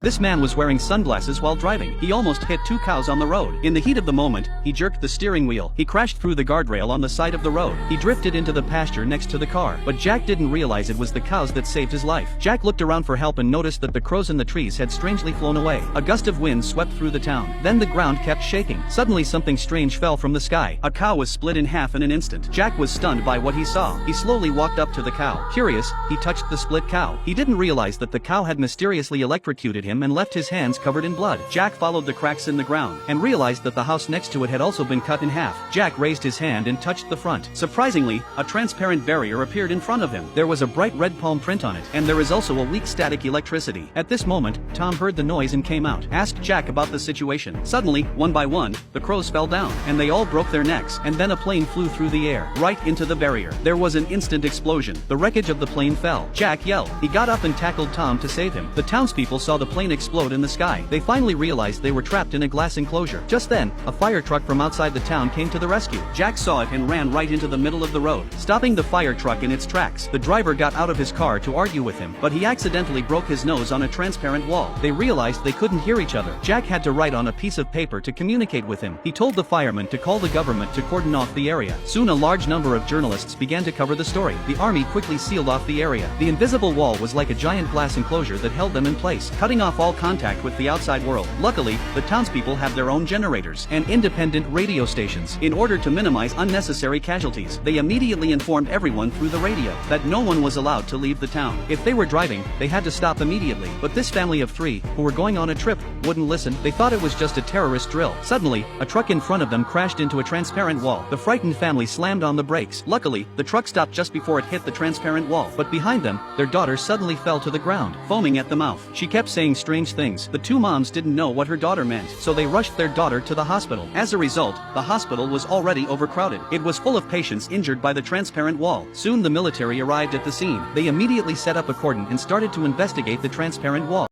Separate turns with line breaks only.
This man was wearing sunglasses while driving. He almost hit two cows on the road. In the heat of the moment, he jerked the steering wheel. He crashed through the guardrail on the side of the road. He drifted into the pasture next to the car. But Jack didn't realize it was the cows that saved his life. Jack looked around for help and noticed that the crows in the trees had strangely flown away. A gust of wind swept through the town. Then the ground kept shaking. Suddenly something strange fell from the sky. A cow was split in half in an instant. Jack was stunned by what he saw. He slowly walked up to the cow. Curious, he touched the split cow. He didn't realize that the cow had mysteriously electrocuted him and left his hands covered in blood. Jack followed the cracks in the ground and realized that the house next to it had also been cut in half. Jack raised his hand and touched the front. Surprisingly, a transparent barrier appeared in front of him. There was a bright red palm print on it, and there is also a weak static electricity. At this moment, Tom heard the noise and came out. Asked Jack about the situation. Suddenly, one by one, the crows fell down, and they all broke their necks, and then a plane flew through the air, right into the barrier. There was an instant explosion. The wreckage of the plane fell. Jack yelled. He got up and tackled Tom to save him. The townspeople saw the plane explode in the sky. They finally realized they were trapped in a glass enclosure. Just then, a fire truck from outside the town came to the rescue. Jack saw it and ran right into the middle of the road, stopping the fire truck in its tracks. The driver got out of his car to argue with him, but he accidentally broke his nose on a transparent wall. They realized they couldn't hear each other. Jack had to write on a piece of paper to communicate with him. He told the firemen to call the government to cordon off the area. Soon a large number of journalists began to cover the story. The army quickly sealed off the area. The invisible wall was like a giant glass enclosure that held them in place, cutting off all contact with the outside world. Luckily, the townspeople have their own generators and independent radio stations. In order to minimize unnecessary casualties, they immediately informed everyone through the radio that no one was allowed to leave the town. If they were driving, they had to stop immediately. But this family of three, who were going on a trip, wouldn't listen. They thought it was just a terrorist drill. Suddenly, a truck in front of them crashed into a transparent wall. The frightened family slammed on the brakes. Luckily, the truck stopped just before it hit the transparent wall. But behind them, their daughter suddenly fell to the ground, foaming at the mouth. She kept saying strange things. The two moms didn't know what her daughter meant, so they rushed their daughter to the hospital. As a result, the hospital was already overcrowded. It was full of patients injured by the transparent wall. Soon the military arrived at the scene. They immediately set up a cordon and started to investigate the transparent wall.